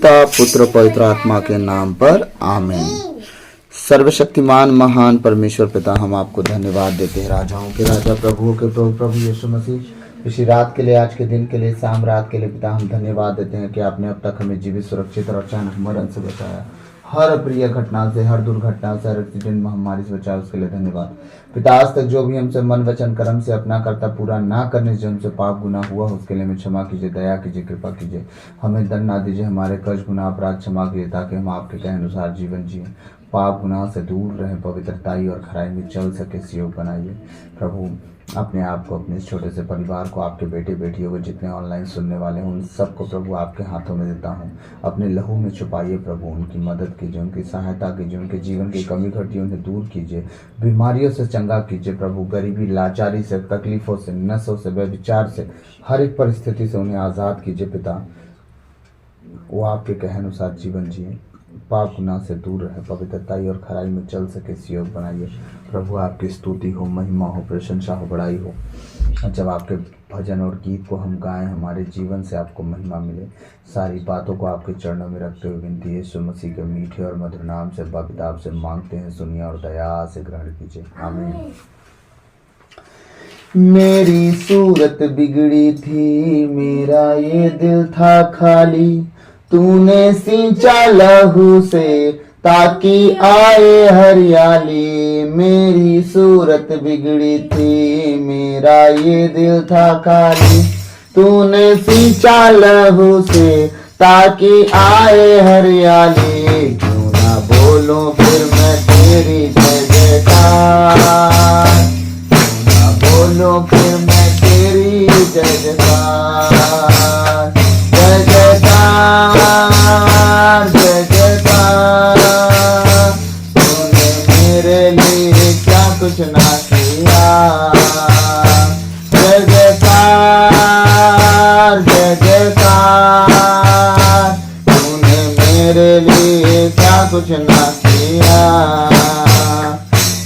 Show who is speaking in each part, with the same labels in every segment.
Speaker 1: पिता पुत्र पवित्र आत्मा के नाम पर आमीन। सर्वशक्तिमान महान परमेश्वर पिता, हम आपको धन्यवाद देते हैं, राजाओं के राजा प्रभुओं के प्रभु प्रभु यीशु मसीह, इसी रात के लिए, आज के दिन के लिए, शाम रात के लिए पिता हम धन्यवाद देते हैं कि आपने अब तक हमें जीवित, सुरक्षित और अचानक मरण से बचाया। हर प्रिय घटना से, हर दुर्घटना से, हर एक्सीडेंट महामारी से बचाया, उसके लिए धन्यवाद पिता। आज तक जो भी हमसे मन वचन कर्म से अपना कर्तव्य पूरा ना करने से हमसे पाप गुनाह हुआ, उसके लिए हमें क्षमा कीजिए, दया कीजिए, कृपा कीजिए, हमें दंड ना दीजिए, हमारे कर्ज गुनाह अपराध क्षमा कीजिए, ताकि हम आपके कहे अनुसार जीवन जिए, पाप गुनाह से दूर रहें, पवित्रताई और खराई में चल सके, सहयोग बनाइए प्रभु। अपने आप को, अपने इस छोटे से परिवार को, आपके बेटे बेटियों को, जितने ऑनलाइन सुनने वाले हैं, उन सबको प्रभु आपके हाथों में देता हूँ। अपने लहू में छुपाइए प्रभु, उनकी मदद कीजिए, उनकी सहायता कीजिए, उनके जीवन की कमी घटी उन्हें दूर कीजिए, बीमारियों से चंगा कीजिए प्रभु, गरीबी, लाचारी से, तकलीफों से, नशों से, व्यभिचार से, हर एक परिस्थिति से उन्हें आज़ाद कीजिए पिता। वो आपके कहे अनुसार जीवन जिए, पाप गुनाह से दूर रहे, पवित्रताई और खराई में चल सके, सहयोग बनाइए प्रभु। आपकी स्तुति हो, महिमा हो, प्रशंसा हो, बड़ाई हो। जब आपके भजन और गीत को हम गाएं, हमारे जीवन से आपको महिमा मिले। सारी बातों को आपके चरणों में रखते हुए विनती यीशु मसीह के मीठे और मधुर नाम से पिता आपसे मांगते हैं, सुनिए और दया से ग्रहण कीजिए, आमीन। मेरी सूरत बिगड़ी थी, मेरा ये दिल था खाली, तूने सींचा लहू से ताकि आए हरियाली। मेरी सूरत बिगड़ी थी, मेरा ये दिल था खाली, तूने सींचा लहू से ताकि आए हरियाली। क्यों ना बोलूं फिर मैं तेरी जय जयकार, क्यों ना बोलूं फिर मैं तेरी जय जयकार। जय जयकार, जय जयकार, तूने मेरे लिए क्या कुछ ना किया। जय जयकार, जय जयकार, तूने मेरे लिए क्या कुछ ना किया।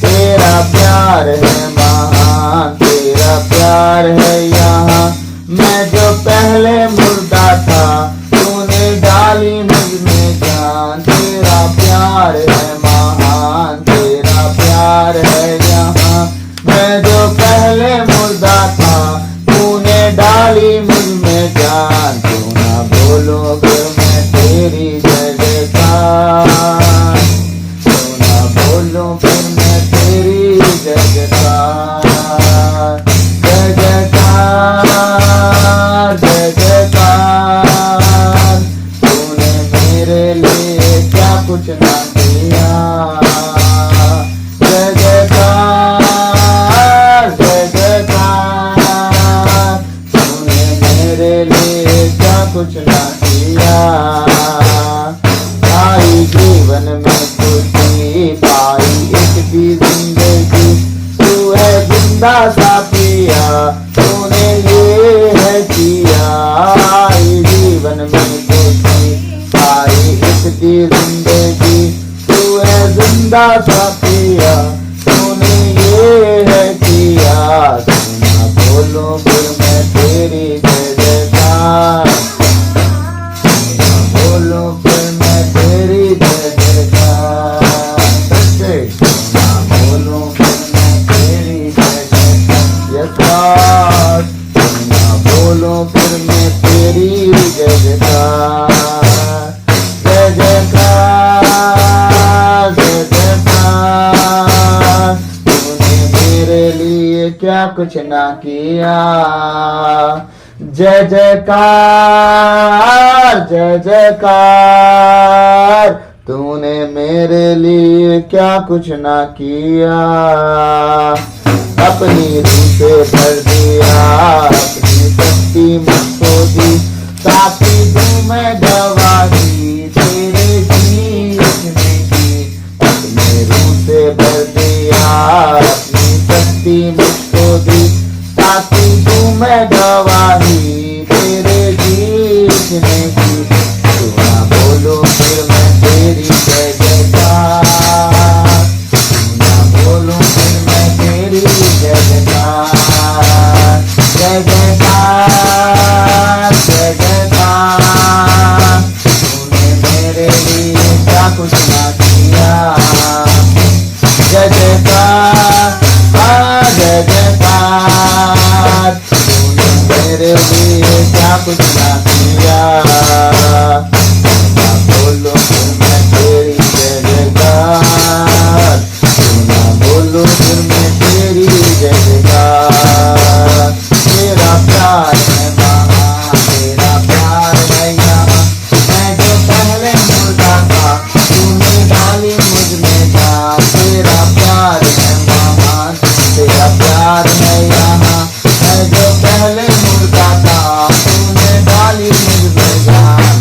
Speaker 1: तेरा प्यार है महान, तेरा प्यार है यहाँ, मैं जो पहले मुर्दा था, तूने डाली मुझ में जान। तेरा प्यार है महान, तेरा प्यार है यहाँ, मैं जो पहले मुर्दा था, तूने डाली मुझ में जान। क्यों ना बोलूं फिर मैं तेरी जय जयकार, क्यों ना बोलूं फिर मैं तेरी जय जयकार। जय जयकार, जय जयकार, तूने मेरे लिए क्या कुछ ना किया। जय जयकार, जय जयकार, तूने मेरे लिए क्या कुछ ना किया। पाई जीवन में खुशी, पाई एक भी जिंदगी, तू है जिंदा सा पिया, तूने ये है किया। आई जीवन में खुशी, पाई एक भी जिंदगी, तू है जिंदा सा पिया, तूने ये है किया। क्यों ना बोलूं फिर मैं तेरी जय जयकार, क्यों ना बोलूं फिर मैं तेरी जय जयकार। क्यों ना बोलूं फिर मैं तेरी जय जयकार, क्यों ना बोलूं फिर मैं तेरी जय जयकार। जय जयकार, जय जयकार, तूने मेरे लिए क्या कुछ ना किया। जय जयकार, जय जयकार, तूने मेरे लिए क्या कुछ ना किया। अपनी रूह से भर दिया, अपनी शक्ति मुझको दी, ताकि दूं मैं गवाही तेरे जीने की। अपने रूह से भर दिया, अपनी शक्ति मुझको दी, ताकि दूं मैं गवाही तेरे जीने की। क्यों ना बोलूं फिर मैं तेरी जय जयकार, क्यों ना बोलूं फिर मैं तेरी जय जयकार। जय जयकार, जय जयकार, तूने मेरे लिए क्या कुछ ना किया। जय जयकार, जय जयकार, तूने मेरे लिए क्या कुछ ना किया। ना बोलो फिर मैं तेरी जय जयकार, ना बोलो फिर मैं तेरी जय जयकार। तेरा प्यार है महान, तेरा प्यार है यहाँ। मैं जो पहले मुर्दा था, तूने डाली मुझ में जान। तेरा प्यार है महान, तेरा प्यार है यहाँ। मैं जो पहले मुर्दा था, तूने डाली मुझ में जान।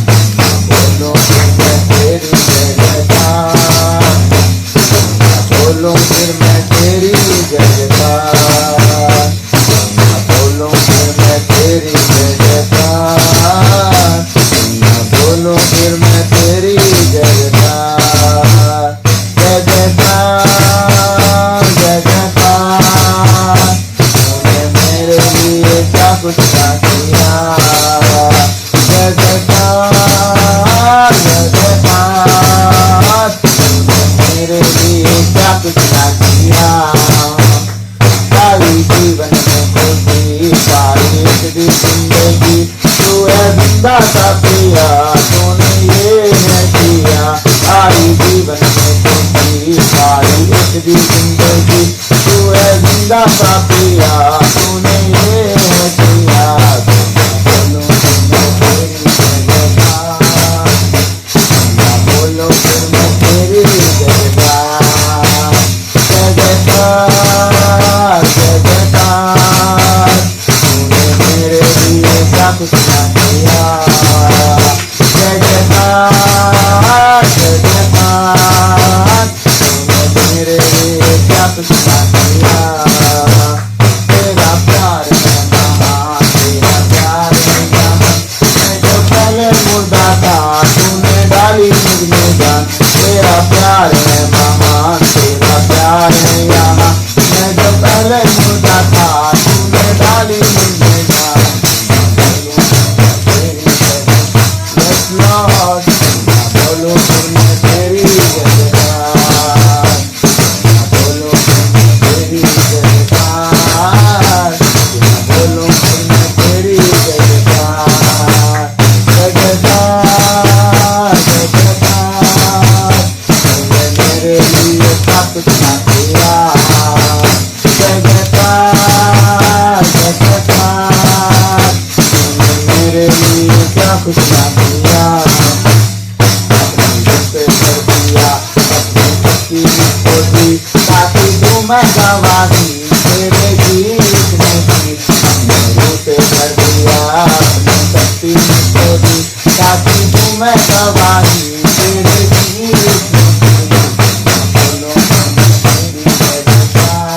Speaker 1: बोलो फिर मैं तेरी जय जयकार, बोलो फिर मैं तेरी जय जयकार, बोलो फिर मैं तेरी जय जयकार, बोलो फिर मैं तेरी जय जयकार। जय जयकार, जय जयकार, तूने मेरे लिए क्या कुछ ना किया। जय जयकार, जय जयकार, तूने मेरे लिए क्या कुछ ना किया। सारी जीवन में खुशी, सारी इतनी जिंदगी, तू है जिंदा सा पिया, तूने ये है किया। सारी जीवन में खुशी, सारी इतनी जिंदगी, तू है जिंदा सा पिया, तूने ये है किया। बोलो फिर मैं तेरी जय जयकार, बोलो फिर मैं तेरी जय जयकार। जय जयकार, जय जयकार, तूने मेरे लिए क्या कुछ ना किया। जय जयकार, जय जयकार, तूने मेरे लिए क्या कुछ ना किया। तेरा प्यार है महान, तेरा प्यार है यहाँ। मैं जो पहले मुर्दा था, तूने डाली मुझ में जान। तेरा प्यार है महान, तेरा प्यार है यहाँ। मैं जो पहले मुर्दा था, तूने डाली मुझ में जान। Yes Lord, बोलो फिर मैं तेरी जय जयकार, बोलो फिर मैं तेरी जय जयकार, बोलो फिर मैं तेरी जय जयकार। जय जयकार, जय जयकार, तूने मेरे लिए क्या कुछ ना किया। जय जयकार, जय जयकार, तूने मेरे लिए क्या कुछ ना किया। से कर दिया अपनी शक्ति को दी, ताकि तू मैं गवाही तेरे गीत में थी। मेरे से कर दिया अपनी शक्ति को दी, ताकि तू मैं गवाही तेरे गीत में थी। बोलो फिर मैं तेरी जय जयकार,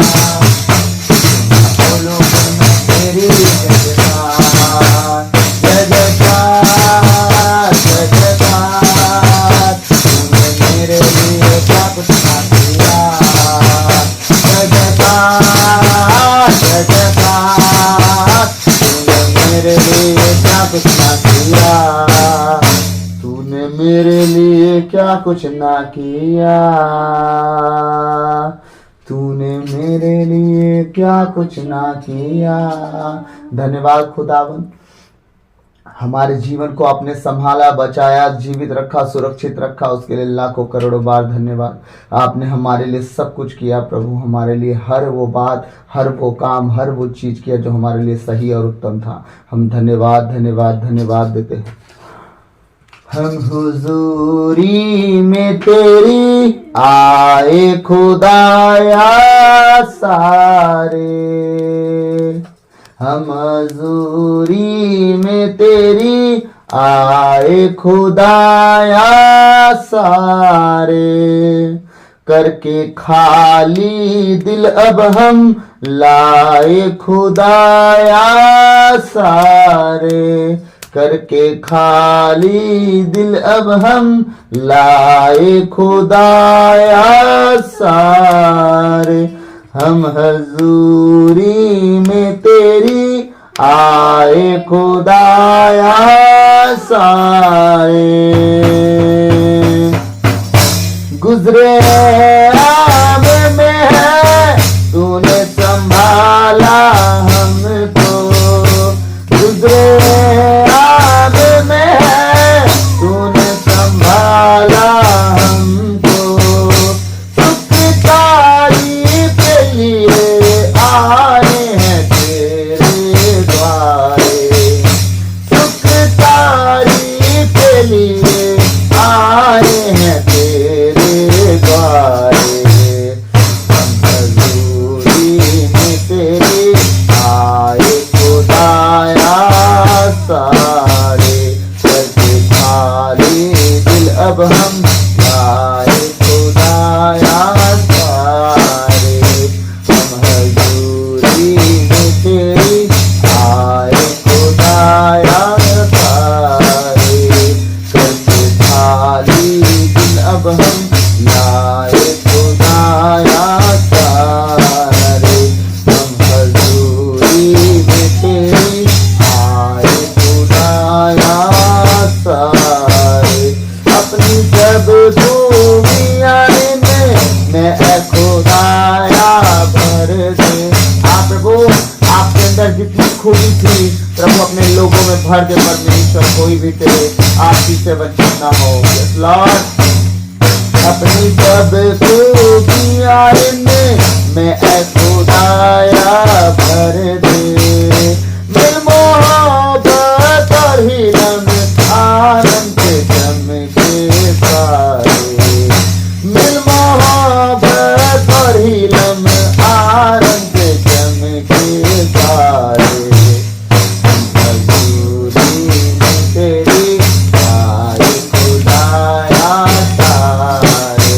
Speaker 1: बोलो फिर मैं तेरी जय जयकार। जय जयकार, जय जयकार, तूने मेरे लिए क्या कुछ ना किया। जय जयकार, जय जयकार, तूने मेरे लिए क्या कुछ ना किया। तूने मेरे लिए क्या कुछ ना किया, तूने मेरे लिए क्या कुछ ना किया। धन्यवाद खुदावन, हमारे जीवन को आपने संभाला, बचाया, जीवित रखा, सुरक्षित रखा, उसके लिए लाखों करोड़ों बार धन्यवाद। आपने हमारे लिए सब कुछ किया प्रभु, हमारे लिए हर वो बात, हर वो काम, हर वो चीज किया जो हमारे लिए सही और उत्तम था। हम धन्यवाद धन्यवाद धन्यवाद देते हैं। हम हुजूरी में तेरी आए खुदाया सारे, हम हुजूरी में तेरी आए खुदाया सारे। करके खाली दिल अब हम लाए खुदाया सारे, करके खाली दिल अब हम लाए खुदाया सारे। हम हजूरी में तेरी आए खुदाया सारे। अब हम लाए खुदाया सारे, हम हजूरी में तेरी आए खुदाया सारे, करके खाली दिल अब हम लाए खुदाया सारे, हम हजूरी में तेरी आए खुदाया सारे। अपनी सब खूबियाँ में मैं खुदाया भर दे। आप प्रभु, आपके अंदर जितनी खूबी थी प्रभु अपने लोगों में भर दे परमेश्वर, कोई भी तेरे आपकी से वंचित ना हो। यस लॉर्ड, अपनी सब खूबियाँ में मैं खुदाया भर दे। मिल मोहब्बत और हिरम आनंद चमके सारे, मिल मोहब्बत और हिरम आनंद चमके सारे, हजूरी में तेरी आए खुदाया सारे,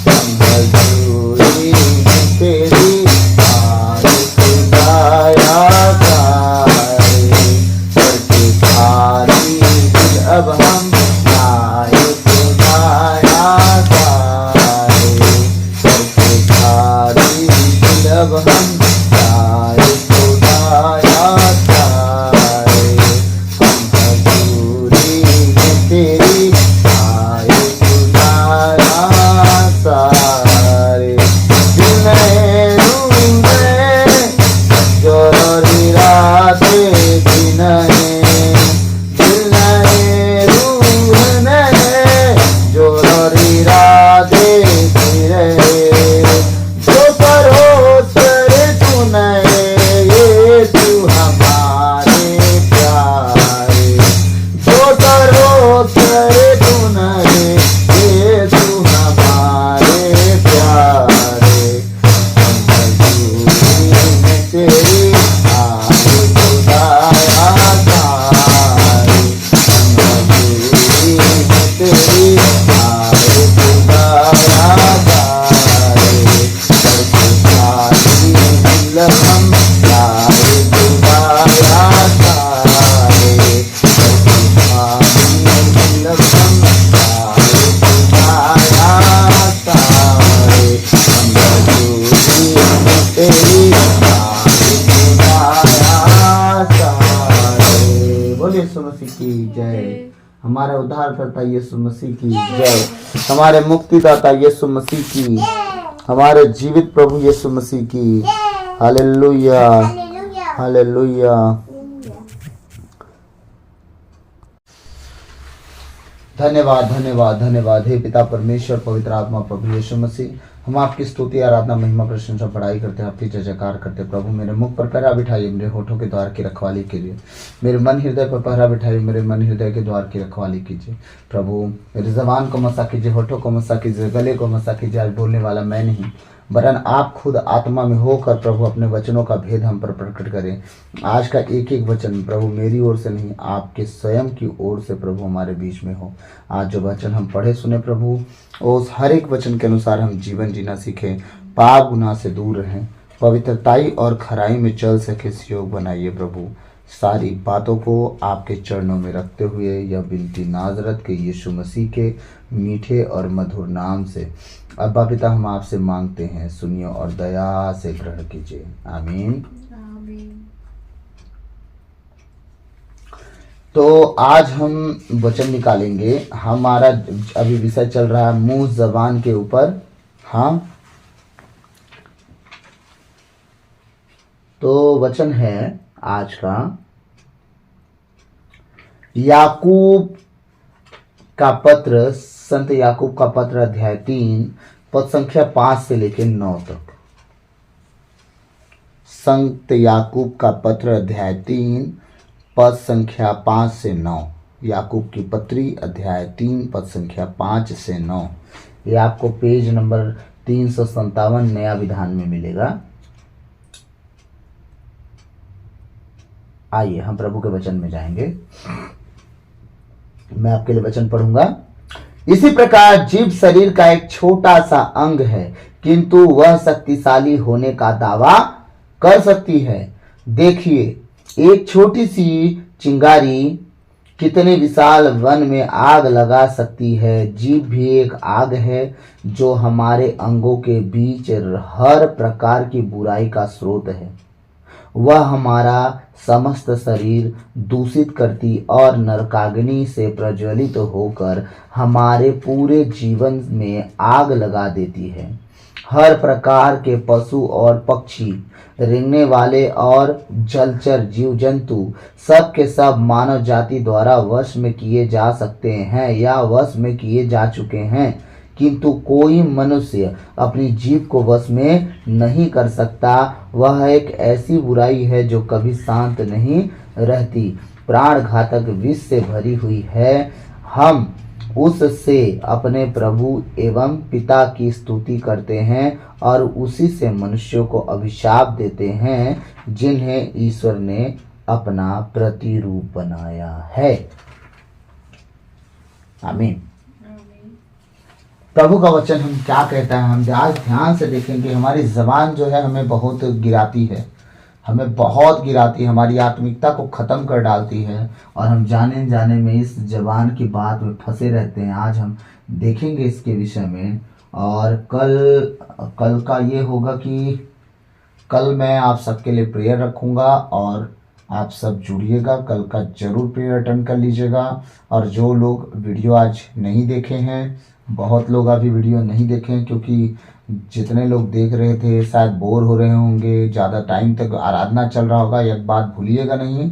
Speaker 1: हम हजूरी में तेरी आए खुदाया सारे, करके खाली दिल अब हम आए खुदाया सारे, करके खाली दिल अब हम आए खुदाया सारे, हम हजूरी में तेरी आए खुदाया सारे। दिल में रूह में जो राते दिन दिल में रूह में जो राते दिन, जो परोसर तू ये तू हमारे प्यारे, जो परोसर तू ये तू हमारे प्यारे, हम हजूरी में तेरी आए खुदाया सारे, हम हजूरी में तेरी आए खुदाया सारे, करके खाली दिल हम लाए खुदाया सारे, करके खाली दिल हम लाए खुदाया सारे, हम हजूरी में तेरी आए खुदाया सारे। बोलिए यीशु मसीह की जय। हमारे उद्धारकर्ता यीशु मसीह की जय। हमारे मुक्तिदाता यीशु मसीह की, हमारे जीवित प्रभु यीशु मसीह की। Hallelujah, hallelujah. धन्यवाद, धन्यवाद, धन्यवाद। हे पिता परमेश्वर, पवित्र आत्मा, प्रभु यीशु मसीह, हम आपकी स्तुति, आराधना, महिमा, प्रशंसा, बड़ाई करते हैं, आपकी जय जयकार करते हैं। प्रभु मेरे मुख पर पहरा बिठाइए, मेरे होठों के द्वार की रखवाली कीजिए। मेरे मन हृदय पर पहरा बिठाइए, मेरे मन हृदय के द्वार की रखवाली कीजिए। प्रभु मेरे जबान को मसा कीजिए, होठों को मसा कीजिए, गले को मसा कीजिए। आज बोलने वाला मैं नहीं वरन आप खुद आत्मा में होकर प्रभु अपने वचनों का भेद हम पर प्रकट करें। आज का एक एक वचन प्रभु मेरी ओर से नहीं, आपके स्वयं की ओर से प्रभु हमारे बीच में हो। आज जो वचन हम पढ़े सुने प्रभु, उस हर एक वचन के अनुसार हम जीवन जीना सीखें, पाप गुनाह से दूर रहें, पवित्रताई और खराई में चल सके योग बनाइए। प्रभु सारी बातों को आपके चरणों में रखते हुए यह विनती नाजरत के यीशु मसीह के मीठे और मधुर नाम से अब्बा पिता हम आपसे मांगते हैं, सुनिए और दया से ग्रहण कीजिए। आमीन। तो आज हम वचन निकालेंगे। हमारा अभी विषय चल रहा है मुंह जबान के ऊपर। हाँ, तो वचन है आज का याकूब का पत्र, संत याकूब का पत्र अध्याय 3 पद संख्या 5 से लेकर 9 तक। संत याकूब का पत्र अध्याय 3 पद संख्या 5 से 9। याकूब की पत्री अध्याय 3 पद संख्या 5 से 9। ये आपको पेज नंबर 357 नया विधान में मिलेगा। आइए हम प्रभु के वचन में जाएंगे। मैं आपके लिए वचन पढ़ूंगा। इसी प्रकार जीभ शरीर का एक छोटा सा अंग है, किंतु वह शक्तिशाली होने का दावा कर सकती है। देखिए, एक छोटी सी चिंगारी कितने विशाल वन में आग लगा सकती है। जीभ भी एक आग है जो हमारे अंगों के बीच हर प्रकार की बुराई का स्रोत है। वह हमारा समस्त शरीर दूषित करती और नरकाग्नि से प्रज्वलित होकर हमारे पूरे जीवन में आग लगा देती है। हर प्रकार के पशु और पक्षी, रेंगने वाले और जलचर जीव जंतु, सब के सब मानव जाति द्वारा वश में किए जा सकते हैं या वश में किए जा चुके हैं, किंतु कोई मनुष्य अपनी जीभ को वश में नहीं कर सकता। वह एक ऐसी बुराई है जो कभी शांत नहीं रहती, प्राण घातक विष से भरी हुई है। हम उससे अपने प्रभु एवं पिता की स्तुति करते हैं और उसी से मनुष्यों को अभिशाप देते हैं जिन्हें ईश्वर ने अपना प्रतिरूप बनाया है। आमीन। प्रभु का वचन हम क्या कहता है, हम आज ध्यान से देखेंगे। हमारी जबान जो है हमें बहुत गिराती है, हमें बहुत गिराती है, हमारी आत्मिकता को ख़त्म कर डालती है और हम जाने जाने में इस जबान की बात में फंसे रहते हैं। आज हम देखेंगे इसके विषय में। और कल का ये होगा कि कल मैं आप सबके लिए प्रेयर रखूँगा और आप सब जुड़िएगा। कल का जरूर प्रेयर अटेंड कर लीजिएगा। और जो लोग वीडियो आज नहीं देखे हैं, बहुत लोग अभी वीडियो नहीं देखे हैं क्योंकि जितने लोग देख रहे थे शायद बोर हो रहे होंगे, ज़्यादा टाइम तक आराधना चल रहा होगा। एक बात भूलिएगा नहीं,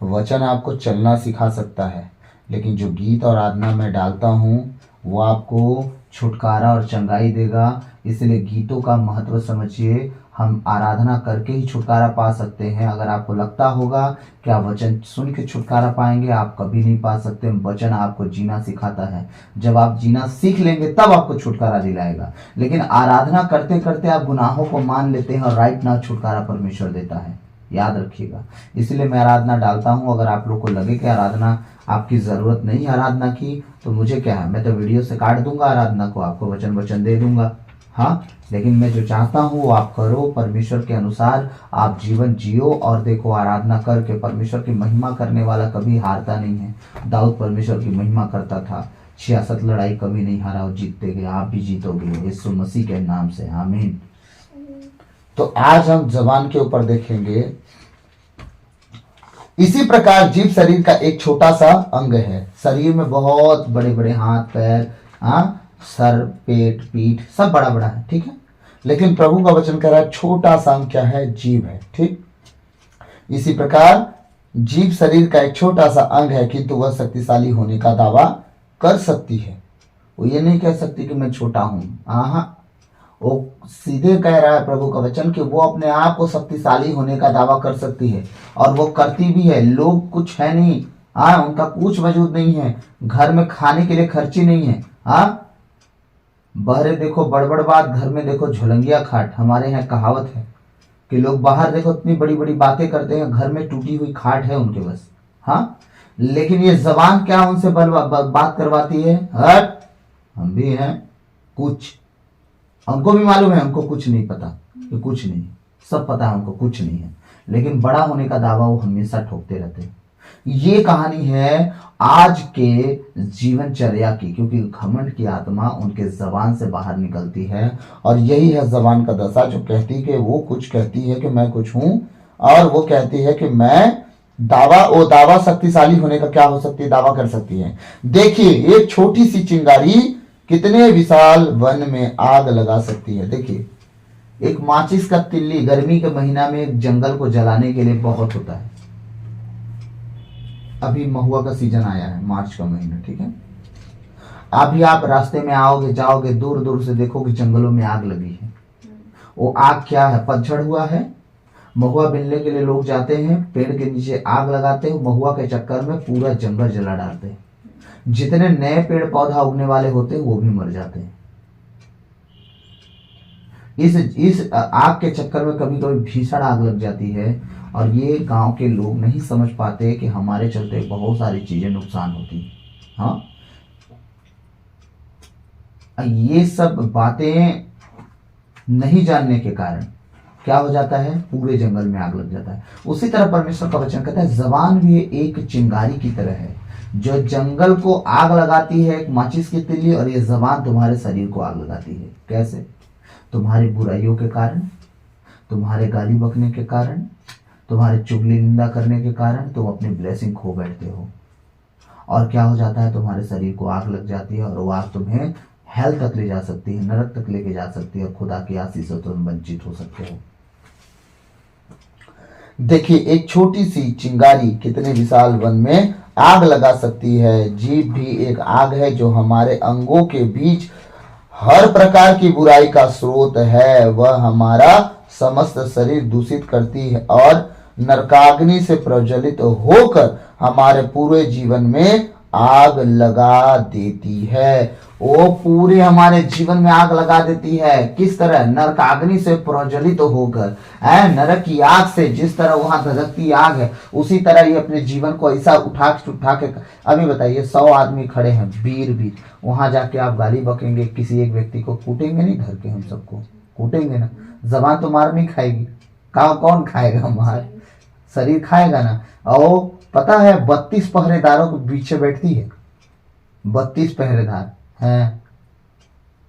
Speaker 1: वचन आपको चलना सिखा सकता है, लेकिन जो गीत और आराधना मैं डालता हूँ वो आपको छुटकारा और चंगाई देगा। इसलिए गीतों का महत्व समझिए। हम आराधना करके ही छुटकारा पा सकते हैं। अगर आपको लगता होगा कि आप वचन सुन के छुटकारा पाएंगे, आप कभी नहीं पा सकते। वचन आपको जीना सिखाता है। जब आप जीना सीख लेंगे तब आपको छुटकारा दिलाएगा। लेकिन आराधना करते करते आप गुनाहों को मान लेते हैं और राइट नाउ छुटकारा परमेश्वर देता है, याद रखिएगा। इसलिए मैं आराधना डालता हूँ। अगर आप लोग को लगे कि आराधना आपकी ज़रूरत नहीं है आराधना की, तो मुझे क्या है, मैं तो वीडियो से काट दूंगा आराधना को, आपको वचन दे दूंगा। हाँ, लेकिन मैं जो चाहता हूँ वो आप करो, परमेश्वर के अनुसार आप जीवन जियो। और देखो, आराधना करके परमेश्वर की महिमा करने वाला कभी हारता नहीं है। दाऊद परमेश्वर की महिमा करता था, 66 लड़ाई कभी नहीं हारा और जीतते गए। आप भी जीतोगे यीशु मसीह के नाम से, आमीन। तो आज हम जबान के ऊपर देखेंगे। इसी प्रकार जीभ शरीर का एक छोटा सा अंग है। शरीर में बहुत बड़े बड़े हाथ पैर, सर, पेट, पीठ सब बड़ा बड़ा है, ठीक है। लेकिन प्रभु का वचन कह रहा है छोटा सा अंग क्या है, जीभ है, ठीक। इसी प्रकार जीभ शरीर का एक छोटा सा अंग है, किंतु वह शक्तिशाली होने का दावा कर सकती है। वो ये नहीं कह सकती कि मैं छोटा हूं। वो सीधे कह रहा है प्रभु का वचन कि वो अपने आप को शक्तिशाली होने का दावा कर सकती है और वो करती भी है। लोग कुछ है नहीं, उनका कुछ वजूद नहीं है, घर में खाने के लिए खर्ची नहीं है। बहरे देखो बड़बड़ बात, घर में देखो झुलंगिया खाट। हमारे यहाँ कहावत है कि लोग बाहर देखो इतनी बड़ी बड़ी बातें करते हैं, घर में टूटी हुई खाट है उनके बस। लेकिन ये जबान क्या उनसे बात करवाती है, हट हम भी हैं कुछ। हमको भी मालूम है, हमको कुछ नहीं पता, कि कुछ नहीं, सब पता है हमको कुछ नहीं है, लेकिन बड़ा होने का दावा वो हमेशा ठोकते रहते हैं। ये कहानी है आज के जीवनचर्या की, क्योंकि घमंड की आत्मा उनके जबान से बाहर निकलती है। और यही है जबान का दशा, जो कहती है कि वो कुछ कहती है कि मैं कुछ हूं, और वो कहती है कि मैं दावा शक्तिशाली होने का क्या हो सकती है, दावा कर सकती है। देखिए, एक छोटी सी चिंगारी कितने विशाल वन में आग लगा सकती है। देखिए, एक माचिस का तिल्ली गर्मी के महीना में एक जंगल को जलाने के लिए बहुत होता है। अभी महुआ का सीजन आया है, मार्च का महीना, ठीक है। अभी आप रास्ते में आओगे जाओगे, दूर दूर से देखोगे जंगलों में आग लगी है। वो आग क्या है, पतझड़ हुआ है। महुआ बिनने के लिए लोग जाते हैं, पेड़ के नीचे आग लगाते हैं, महुआ के चक्कर में पूरा जंगल जला डालते हैं। जितने नए पेड़ पौधा उगने वाले होते हैं वो भी मर जाते हैं। इस आग के चक्कर में कभी कभी भीषण आग लग जाती है, और ये गांव के लोग नहीं समझ पाते कि हमारे चलते बहुत सारी चीजें नुकसान होती हैं। ये सब बातें नहीं जानने के कारण क्या हो जाता है, पूरे जंगल में आग लग जाता है। उसी तरह परमेश्वर का वचन कहता है जबान भी एक चिंगारी की तरह है जो जंगल को आग लगाती है, एक माचिस की तिल्ली, और ये जबान तुम्हारे शरीर को आग लगाती है। कैसे? तुम्हारी बुराइयों के कारण, तुम्हारे गाली बकने के कारण, तुम्हारे चुगली निंदा करने के कारण तुम अपनी ब्लेसिंग खो बैठते हो, और क्या हो जाता है, तुम्हारे शरीर को आग लग जाती है, और वो आग तुम्हें हेल तक ले जा सकती है, नरक तक लेके जा सकती है, और खुदा की आशीष से तुम वंचित हो सकते हो। देखिए, एक छोटी सी चिंगारी कितने विशाल वन में आग लगा सकती है। जीभ भी एक आग है जो हमारे अंगों के बीच हर प्रकार की बुराई का स्रोत है। वह हमारा समस्त शरीर दूषित करती है और नरकाग्नि से प्रज्वलित होकर हमारे पूरे जीवन में आग लगा देती है। वो पूरे हमारे जीवन में आग लगा देती है। किस तरह? नरकाग्नि से प्रज्वलित होकर, नरक की आग से जिस तरह वहां धधकती आग है, उसी तरह ये अपने जीवन को ऐसा उठा के अभी बताइए 100 आदमी खड़े हैं, वीर, वहां जाके आप गाली बकेंगे, किसी एक व्यक्ति को कूटेंगे नहीं? घर के हम सबको कूटेंगे ना। जबान तो मार नहीं खाएगी, कौन खाएगा? मार शरीर खाएगा ना। और पता है 32 पहरेदारों के पीछे बैठती है, 32 पहरेदार हैं,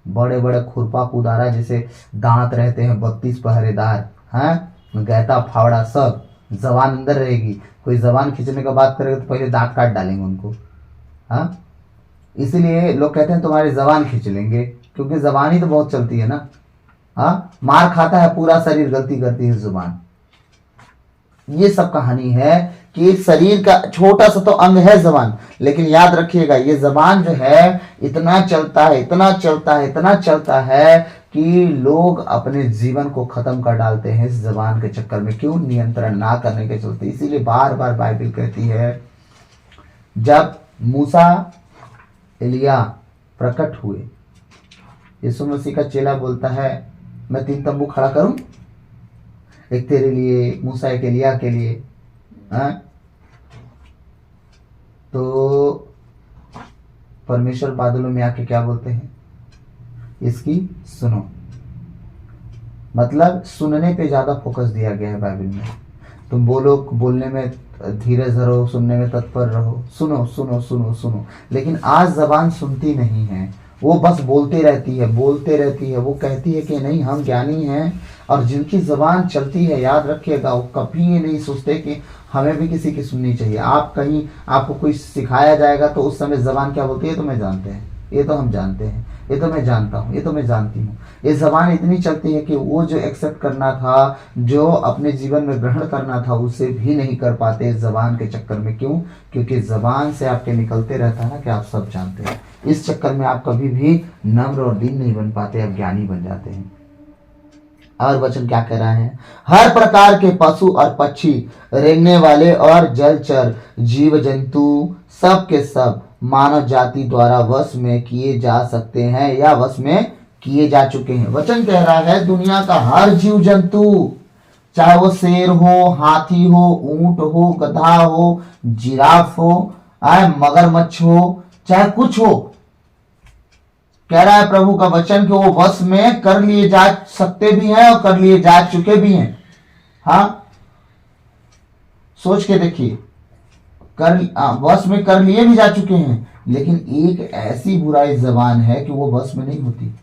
Speaker 1: बड़े बड़े खुरपा कुदारा जैसे दांत रहते हैं, 32 पहरेदार हैं, गैता फावड़ा सब। जबान अंदर रहेगी, कोई जबान खींचने का बात करेगा तो पहले दांत काट डालेंगे उनको। हाँ, इसीलिए लोग कहते हैं तुम्हारी जबान खींच लेंगे, क्योंकि जबान ही तो बहुत चलती है ना। हाँ, मार खाता है पूरा शरीर, गलती करती है जुबान। ये सब कहानी है कि शरीर का छोटा सा तो अंग है जबान, लेकिन याद रखिएगा ये जबान जो है इतना चलता है, इतना चलता है, इतना चलता है कि लोग अपने जीवन को खत्म कर डालते हैं इस जबान के चक्कर में। क्यों? नियंत्रण ना करने के चलते। इसीलिए बार बार बाइबल कहती है, जब मूसा एलिया प्रकट हुए, यीशु मसीह का चेला बोलता है मैं 3 तंबू खड़ा करूं, एक तेरे लिए, एक मूसा, एक एलिया के लिए। तो परमेश्वर बादलों में आके क्या बोलते हैं, इसकी सुनो। मतलब सुनने पे ज्यादा फोकस दिया गया है बाइबल में। तुम बोलने में धीरज धरो, सुनने में तत्पर रहो, सुनो सुनो सुनो सुनो। लेकिन आज जबान सुनती नहीं है, वो बस बोलते रहती है, बोलते रहती है। वो कहती है कि नहीं हम ज्ञानी हैं, और जिनकी जबान चलती है, याद रखिएगा, वो कभी ये नहीं सोचते कि हमें भी किसी की सुननी चाहिए। आप कहीं आपको कोई सिखाया जाएगा तो उस समय जबान क्या बोलती है, तो मैं जानते हैं, ये तो हम जानते हैं, ये तो मैं जानता हूँ, ये तो मैं जानती हूँ। ये जबान इतनी चलती है कि वो जो एक्सेप्ट करना था, जो अपने जीवन में ग्रहण करना था, उसे भी नहीं कर पाते इस जबान के चक्कर में। क्यों? क्योंकि जबान से आपके निकलते रहता है ना कि आप सब जानते हैं। इस चक्कर में आप कभी भी नम्र और दीन नहीं बन पाते, आप ज्ञानी बन जाते हैं। और वचन क्या कह रहा है? हर प्रकार के पशु और पक्षी, रेंगने वाले और जलचर जीव जंतु, सब के सब मानव जाति द्वारा वश में किए जा सकते हैं या वश में किए जा चुके हैं। वचन कह रहा है दुनिया का हर जीव जंतु, चाहे वो शेर हो, हाथी हो, ऊंट हो, गधा हो, जिराफ हो, मगरमच्छ हो, चाहे कुछ हो, कह रहा है प्रभु का वचन कि वो वश में कर लिए जा सकते भी हैं और कर लिए जा चुके भी हैं। हाँ, सोच के देखिए, वश में कर लिए भी जा चुके हैं। लेकिन एक ऐसी बुराई जबान है कि वो वश में नहीं होती।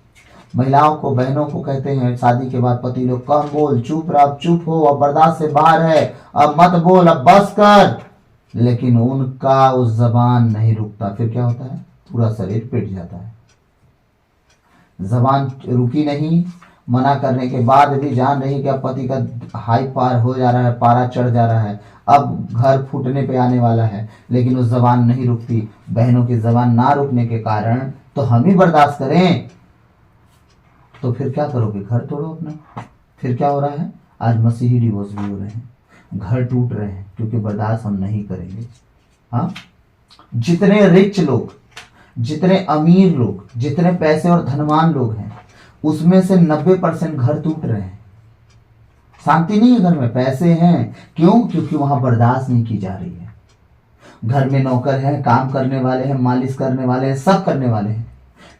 Speaker 1: महिलाओं को, बहनों को कहते हैं शादी के बाद पति लोग, कम बोल, चुप रह, अब चुप हो, अब बर्दाश्त से बाहर है, अब मत बोल, अब बस कर। लेकिन उनका उस जबान नहीं रुकता। फिर क्या होता है? पूरा शरीर पिट जाता है। जबान रुकी नहीं, मना करने के बाद भी जान रही कि अब पति का हाई पार हो जा रहा है, पारा चढ़ जा रहा है, अब घर फूटने पे आने वाला है, लेकिन उस जबान नहीं रुकती। बहनों की जबान ना रुकने के कारण तो हम ही बर्दाश्त करें, तो फिर क्या करोगे? घर तोड़ो अपना। फिर क्या हो रहा है? आज मसीही डिवोर्स भी हो रहे हैं, घर टूट रहे हैं, क्योंकि बर्दाश्त हम नहीं करेंगे। हाँ, जितने रिच लोग, जितने अमीर लोग, जितने पैसे और धनवान लोग हैं, उसमें से 90% घर टूट रहे हैं। शांति नहीं है घर में, पैसे हैं, क्यों? क्योंकि वहां बर्दाश्त नहीं की जा रही है। घर में नौकर हैं, काम करने वाले हैं, मालिश करने वाले हैं, सब करने वाले हैं,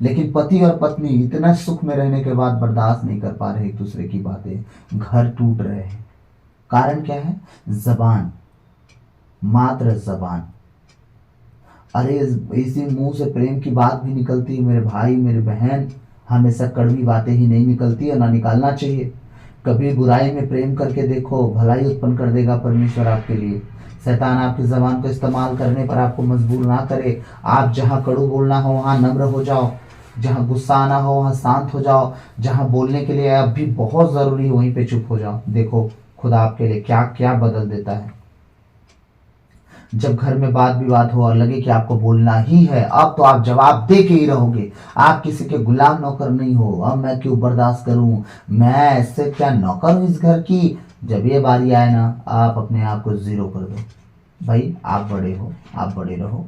Speaker 1: लेकिन पति और पत्नी इतना सुख में रहने के बाद बर्दाश्त नहीं कर पा रहे एक दूसरे की बातें, घर टूट रहे हैं। कारण क्या है? जबान, मात्र जबान। अरे इसी मुंह से प्रेम की बात भी निकलती है मेरे भाई मेरे बहन, हमेशा कड़वी बातें ही नहीं निकलती है, ना निकालना चाहिए। कभी बुराई में प्रेम करके देखो, भलाई उत्पन्न कर देगा परमेश्वर आपके लिए। शैतान आपकी जबान को इस्तेमाल करने पर आपको मजबूर ना करे। आप जहाँ कड़ू बोलना हो वहाँ नम्र हो जाओ, जहाँ गुस्सा आना हो वहाँ शांत हो जाओ, जहाँ बोलने के लिए अब भी बहुत जरूरी है वहीं पे चुप हो जाओ। देखो खुदा आपके लिए क्या क्या बदल देता है। जब घर में बात विवाद हो और लगे कि आपको बोलना ही है, अब तो आप जवाब दे के ही रहोगे। आप किसी के गुलाम नौकर नहीं हो। अब मैं क्यों बर्दाश्त करूं, मैं ऐसे क्या नौकर हूं इस घर की। जब ये बारी आए ना, आप अपने आप को जीरो कर दो। भाई आप बड़े हो, आप बड़े रहो,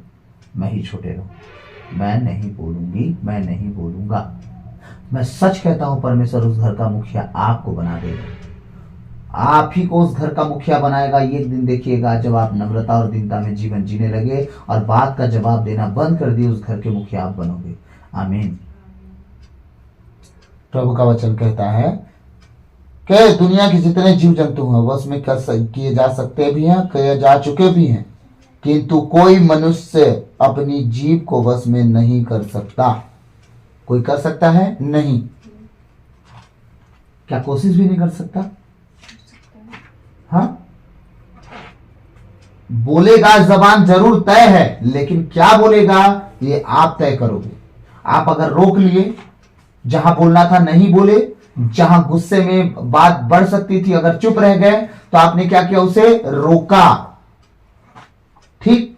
Speaker 1: मैं ही छोटे रहूं। मैं नहीं बोलूंगी, मैं नहीं बोलूंगा। मैं सच कहता हूं, परमेश्वर उस घर का मुखिया आपको बना देगा। आप ही को उस घर का मुखिया बनाएगा। एक दिन देखिएगा जब आप नम्रता और दीनता में जीवन जीने लगे और बात का जवाब देना बंद कर दिए, उस घर के मुखिया आप बनोगे। आमीन। प्रभु का वचन कहता है कि दुनिया के जितने जीव जंतु हैं वश में किए जा सकते भी हैं, किए जा चुके भी हैं, किंतु कोई मनुष्य अपनी जीव को वश में नहीं कर सकता। कोई कर सकता है? नहीं। क्या कोशिश भी नहीं कर सकता? हाँ, बोलेगा, जबान जरूर तय है, लेकिन क्या बोलेगा ये आप तय करोगे। आप अगर रोक लिए, जहां बोलना था नहीं बोले, जहां गुस्से में बात बढ़ सकती थी अगर चुप रह गए, तो आपने क्या किया? उसे रोका। ठीक,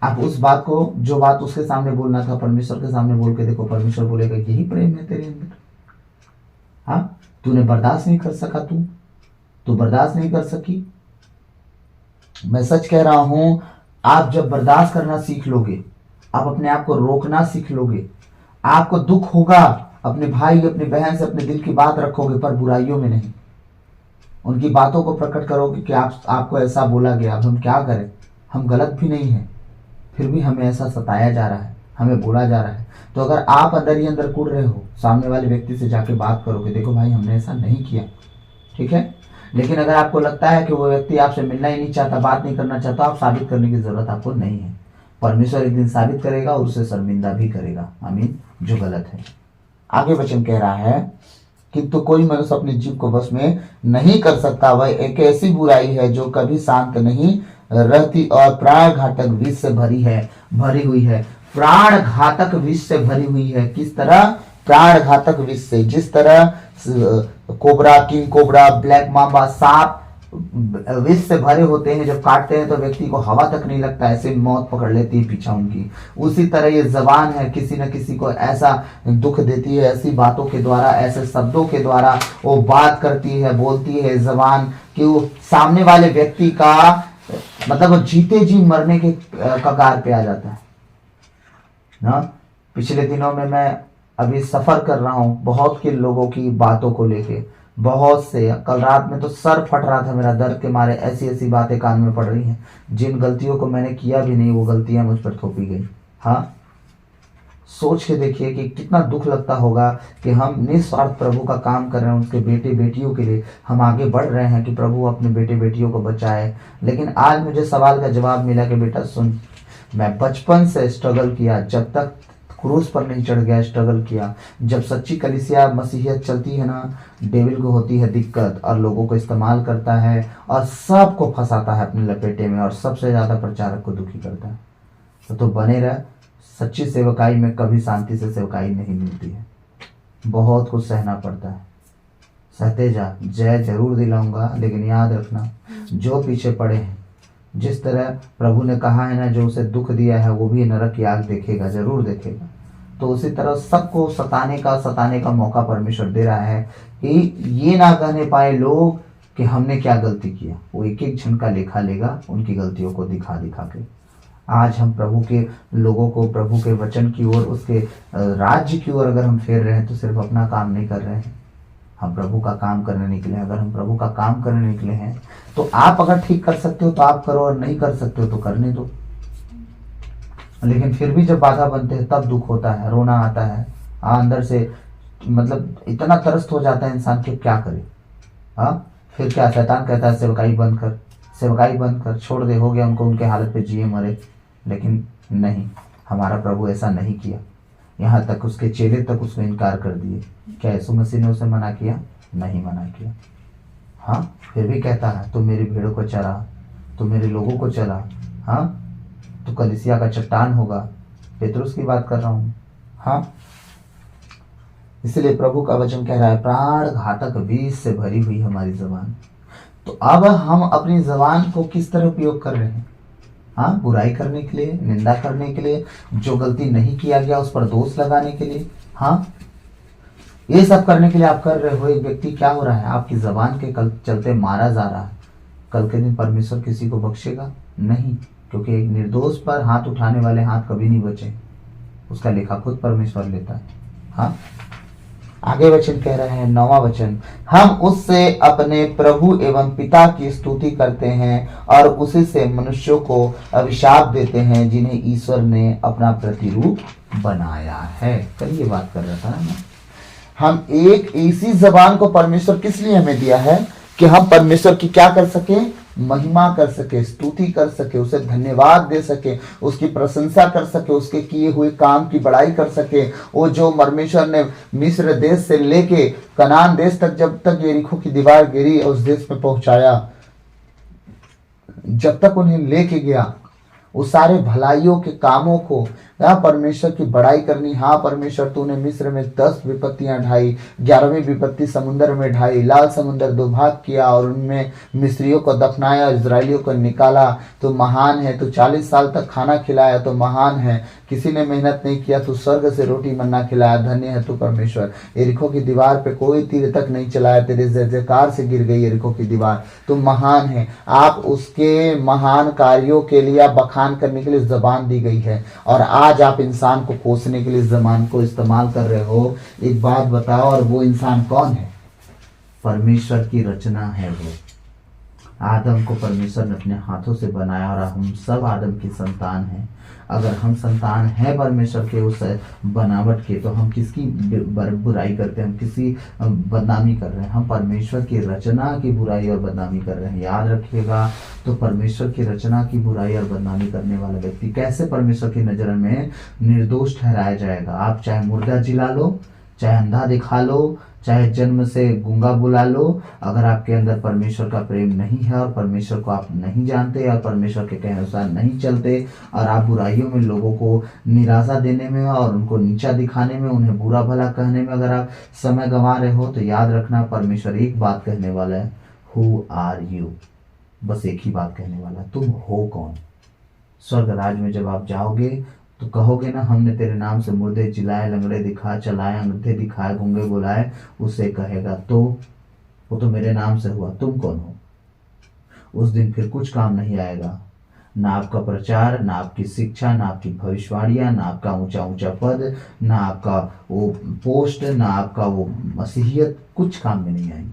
Speaker 1: आप उस बात को, जो बात उसके सामने बोलना था, परमेश्वर के सामने बोल के देखो। परमेश्वर बोलेगा यही प्रेम है तेरे अंदर। हाँ, तूने बर्दाश्त नहीं कर सका, तू बर्दाश्त नहीं कर सकी। मैं सच कह रहा हूं, आप जब बर्दाश्त करना सीख लोगे, आप अपने आप को रोकना सीख लोगे, आपको दुख होगा, अपने भाई अपनी बहन से अपने दिल की बात रखोगे, पर बुराइयों में नहीं। उनकी बातों को प्रकट करोगे कि आपको ऐसा बोला गया, अब हम क्या करें, हम गलत भी नहीं हैं, फिर भी हमें ऐसा सताया जा रहा है, हमें बोला जा रहा है। तो अगर आप अंदर ही अंदर कूद रहे हो, सामने वाले व्यक्ति से जाके बात करोगे, देखो भाई हमने ऐसा नहीं किया, ठीक है। लेकिन अगर आपको लगता है कि वो व्यक्ति आपसे मिलना ही नहीं चाहता, बात नहीं करना चाहता, आप साबित करने की जरूरत आपको नहीं है। परमेश्वर एक दिन साबित करेगा और उसे शर्मिंदा भी करेगा। आमीन। जो गलत है। आगे वचन कह रहा है कि तो कोई मनुष्य अपने जीव को वश में नहीं कर सकता। वह एक ऐसी बुराई है जो कभी शांत नहीं रहती और प्राण घातक विष से भरी हुई है। प्राण घातक विष से भरी हुई है। किस तरह? प्राण घातक विष से। जिस तरह कोबरा, किंग कोबरा, ब्लैक मामा, सांप विष से भरे होते हैं, जब काटते हैं तो व्यक्ति को हवा तक नहीं लगता, ऐसे मौत पकड़ लेती है पीछा उनकी। उसी तरह ये जबान है, किसी न किसी को ऐसा दुख देती है, ऐसी बातों के द्वारा, ऐसे शब्दों के द्वारा वो बात करती है, बोलती है जबान, कि वो सामने वाले व्यक्ति का मतलब वो जीते जी मरने के कगार पे आ जाता है ना। पिछले दिनों में मैं अभी सफर कर रहा हूँ बहुत के लोगों की बातों को लेके, बहुत से। कल रात में तो सर फट रहा था मेरा दर्द के मारे, ऐसी ऐसी बातें कान में पड़ रही हैं, जिन गलतियों को मैंने किया भी नहीं वो गलतियां मुझ पर थोपी गई। हाँ, सोच के देखिए कि कितना दुख लगता होगा कि हम निस्वार्थ प्रभु का काम कर रहे हैं, उसके बेटे बेटियों के लिए हम आगे बढ़ रहे हैं कि प्रभु अपने बेटे बेटियों को बचाए। लेकिन आज मुझे सवाल का जवाब मिला कि बेटा सुन, मैं बचपन से स्ट्रगल किया, जब तक क्रूस पर नहीं चढ़ गया स्ट्रगल किया। जब सच्ची कलीसिया मसीहियत चलती है ना, डेविल को होती है दिक्कत और लोगों को इस्तेमाल करता है और सबको फंसाता है अपने लपेटे में और सबसे ज़्यादा प्रचारक को दुखी करता है। तो बने रह, सच्ची सेवकाई में कभी शांति से सेवकाई नहीं मिलती है, बहुत कुछ सहना पड़ता है। सहते जा, जय जरूर दिलाऊंगा, लेकिन याद रखना जो पीछे पड़े हैं, जिस तरह प्रभु ने कहा है ना, जो उसे दुख दिया है वो भी नरक की आग देखेगा, जरूर देखेगा। तो उसी तरह सबको सताने का मौका परमेश्वर दे रहा है कि ये ना कहने पाए लोग कि हमने क्या गलती किया। वो एक एक जन का लेखा लेगा, उनकी गलतियों को दिखा दिखा के। आज हम प्रभु के लोगों को प्रभु के वचन की ओर, उसके राज्य की ओर अगर हम फेर रहे हैं तो सिर्फ अपना काम नहीं कर रहे हैं, हम प्रभु का काम करने निकले हैं। अगर हम प्रभु का काम करने निकले हैं तो आप अगर ठीक कर सकते हो तो आप करो, और नहीं कर सकते हो तो करने दो। लेकिन फिर भी जब बाधा बनते हैं तब दुख होता है, रोना आता है, अंदर से मतलब इतना तरस्त हो जाता है इंसान कि क्या करे। हाँ, फिर क्या, शैतान कहता है सेवकाई बंद कर, सेवकाई बंद कर, छोड़ दे, हो गया, उनको उनके हालत पे जिए मरे। लेकिन नहीं, हमारा प्रभु ऐसा नहीं किया। यहाँ तक उसके चेले तक उसको इनकार कर दिए। क्या यीशु मसीह ने उसे मना किया? नहीं मना किया। हाँ, फिर भी कहता है तू मेरी भीड़ों को चरा, तू मेरे लोगों को चरा। हाँ, तू कलीसिया का चट्टान होगा। पेतरुस की बात कर रहा हूँ। हाँ, इसलिए प्रभु का वचन कह रहा है प्राण घातक बीज से भरी हुई हमारी जबान। तो अब हम अपनी जबान को किस तरह उपयोग कर रहे हैं? हाँ, बुराई करने के लिए, निंदा करने के लिए, जो गलती नहीं किया गया उस पर दोष लगाने के लिए। हाँ, ये सब करने के लिए आप कर रहे हो। एक व्यक्ति क्या हो रहा है, आपकी जबान के कल चलते मारा जा रहा है। कल के दिन परमेश्वर किसी को बख्शेगा नहीं, क्योंकि एक निर्दोष पर हाथ उठाने वाले हाथ कभी नहीं बचे। उसका लेखा खुद परमेश्वर लेता है। हाँ, आगे वचन कह रहे हैं, 9वां वचन, हम उससे अपने प्रभु एवं पिता की स्तुति करते हैं और उसी से मनुष्यों को अभिशाप देते हैं जिन्हें ईश्वर ने अपना प्रतिरूप बनाया है। कल ये बात कर रहा था ना, हम एक ऐसी जबान को परमेश्वर किस लिए हमें दिया है कि हम परमेश्वर की क्या कर सके, महिमा कर सके, स्तुति कर सके, उसे धन्यवाद दे सके, उसकी प्रशंसा कर सके, उसके किए हुए काम की बड़ाई कर सके। वो जो परमेश्वर ने मिस्र देश से लेके कनान देश तक, जब तक यरीहो की दीवार गिरी उस देश में पहुंचाया, जब तक उन्हें लेके गया, उस सारे भलाइयों के कामों को, हाँ, परमेश्वर की बड़ाई करनी। हाँ, परमेश्वर तूने मिस्र में 10 विपत्तियां ढाई, 11वीं विपत्ति समुद्र में ढाई, लाल समुद्र 2 भाग किया और उनमें मिस्रियों को दफनाया और इजरायलियों को निकाला। तो महान है। तो 40 साल तक खाना खिलाया तो महान है। किसी ने मेहनत नहीं किया तो स्वर्ग से रोटी मन्ना खिलाया, धन्य है तू परमेश्वर। यरीहो की दीवार पे कोई तीर तक नहीं चलाया, तेरे जयकार से गिर गई यरीहो की दीवार। तुम महान है। आप उसके महान कार्यों के लिए, आप बखान करने के लिए जबान दी गई है, और आज आप इंसान को कोसने के लिए जबान को इस्तेमाल कर रहे हो। एक बात बताओ, और वो इंसान कौन है? परमेश्वर की रचना है। वो आदम को परमेश्वर ने अपने हाथों से बनाया और हम सब आदम की संतान हैं। अगर हम संतान हैं परमेश्वर के उस बनावट के, तो हम किसकी बुराई करते हैं, हम किसी बदनामी कर रहे हैं? हम परमेश्वर की रचना की बुराई और बदनामी कर रहे हैं। याद रखिएगा, तो परमेश्वर की रचना की बुराई और बदनामी करने वाला व्यक्ति कैसे परमेश्वर की नजर में निर्दोष ठहराया जाएगा? आप चाहे मुर्दा जिला लो, चाहे अंधा दिखा लो, चाहे जन्म से गूंगा बुला लो, अगर आपके अंदर परमेश्वर का प्रेम नहीं है और परमेश्वर को आप नहीं जानते और परमेश्वर के कहे अनुसार नहीं चलते, और आप बुराइयों में लोगों को निराशा देने में और उनको नीचा दिखाने में, उन्हें बुरा भला कहने में अगर आप समय गंवा रहे हो, तो याद रखना परमेश्वर एक बात कहने वाला है, हु आर यू। बस एक ही बात कहने वाला, तुम हो कौन? स्वर्ग राज में जब आप जाओगे तो कहोगे ना, हमने तेरे नाम से मुर्दे जिलाए, लंगड़े दिखा चलाए, अंधे दिखाए, गूंगे बुलाए। उसे कहेगा तो वो तो मेरे नाम से हुआ, तुम कौन हो? उस दिन फिर कुछ काम नहीं आएगा, ना आपका प्रचार, ना आपकी शिक्षा, ना आपकी भविष्यवाणियां, ना आपका ऊंचा ऊंचा पद, ना आपका वो पोस्ट, ना आपका वो मसीहियत, कुछ काम में नहीं आएंगे।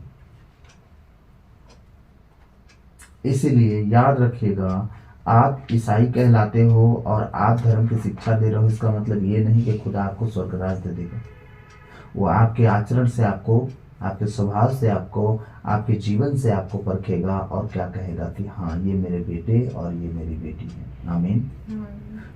Speaker 1: इसीलिए याद रखिएगा, आप ईसाई कहलाते हो और आप धर्म की शिक्षा दे रहे हो, इसका मतलब ये नहीं कि खुदा आपको स्वर्ग राज दे देगा। वो आपके आचरण से आपको, आपके स्वभाव से आपको, आपके जीवन से आपको परखेगा और क्या कहेगा कि हाँ, ये मेरे बेटे और ये मेरी बेटी है। आमीन।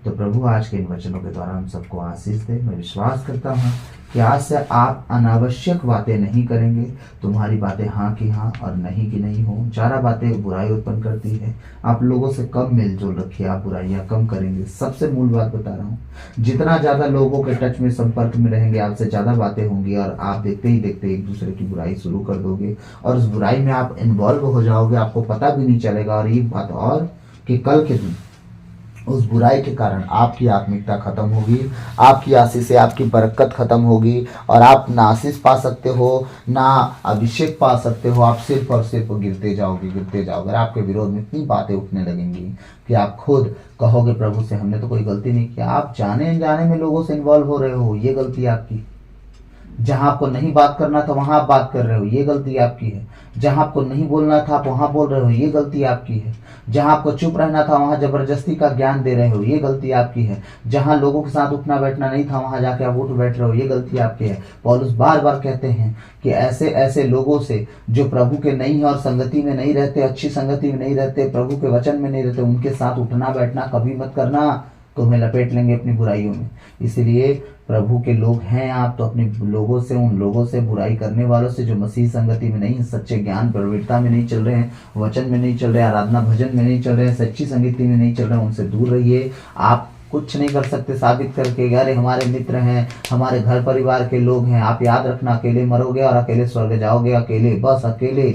Speaker 1: तो प्रभु आज के इन वचनों के द्वारा हम सबको आशीष दे। मैं विश्वास करता हूँ कि आज से आप अनावश्यक बातें नहीं करेंगे। तुम्हारी बातें हाँ की हाँ और नहीं की नहीं हो। ज़्यादा बातें बुराई उत्पन्न करती है। आप लोगों से कम मेलजोल रखिए, आप बुराइयाँ कम करेंगे। सबसे मूल बात बता रहा हूँ, जितना ज़्यादा लोगों के टच में, संपर्क में रहेंगे, आपसे ज़्यादा बातें होंगी और आप देखते ही देखते एक दूसरे की बुराई शुरू कर दोगे और उस बुराई में आप इन्वॉल्व हो जाओगे, आपको पता भी नहीं चलेगा। और एक बात और कि कल के दिन उस बुराई के कारण आपकी आत्मिकता खत्म होगी, आपकी आशीष से आपकी बरकत खत्म होगी और आप ना आशीष पा सकते हो, ना अभिषेक पा सकते हो। आप सिर्फ और सिर्फ गिरते जाओगे, गिरते जाओगे। आपके विरोध में इतनी बातें उठने लगेंगी कि आप खुद कहोगे प्रभु से, हमने तो कोई गलती नहीं की। आप जाने अनजाने में लोगों से इन्वॉल्व हो रहे हो, ये गलती आपकी। जहां आपको नहीं बात करना था वहां आप बात कर रहे हो, ये गलती आपकी है। जहां आपको नहीं बोलना था आप वहां बोल रहे हो, ये गलती आपकी है। जहां आपको चुप रहना था वहां जबरदस्ती का ज्ञान दे रहे हो, ये गलती आपकी है। जहां लोगों के साथ उठना बैठना नहीं था वहां जाके आप उठ बैठ रहे हो, ये गलती आपकी है। पौलुस बार बार कहते हैं कि ऐसे ऐसे लोगों से जो प्रभु के नहीं है और संगति में नहीं रहते, अच्छी संगति में नहीं रहते, प्रभु के वचन में नहीं रहते, उनके साथ उठना बैठना कभी मत करना, तुम्हें लपेट लेंगे अपनी बुराइयों में। इसलिए प्रभु के लोग हैं आप, तो अपने लोगों से, उन लोगों से, बुराई करने वालों से जो मसीह संगति में नहीं, सच्चे ज्ञान प्रवृत्ता में नहीं चल रहे हैं, वचन में नहीं चल रहे, आराधना भजन में नहीं चल रहे हैं, सच्ची संगति में नहीं चल रहे हैं, उनसे दूर रहिए। आप कुछ नहीं कर सकते साबित करके, अरे हमारे मित्र हैं, हमारे घर परिवार के लोग हैं। आप याद रखना, अकेले मरोगे और अकेले स्वर्ग जाओगे, अकेले, बस अकेले,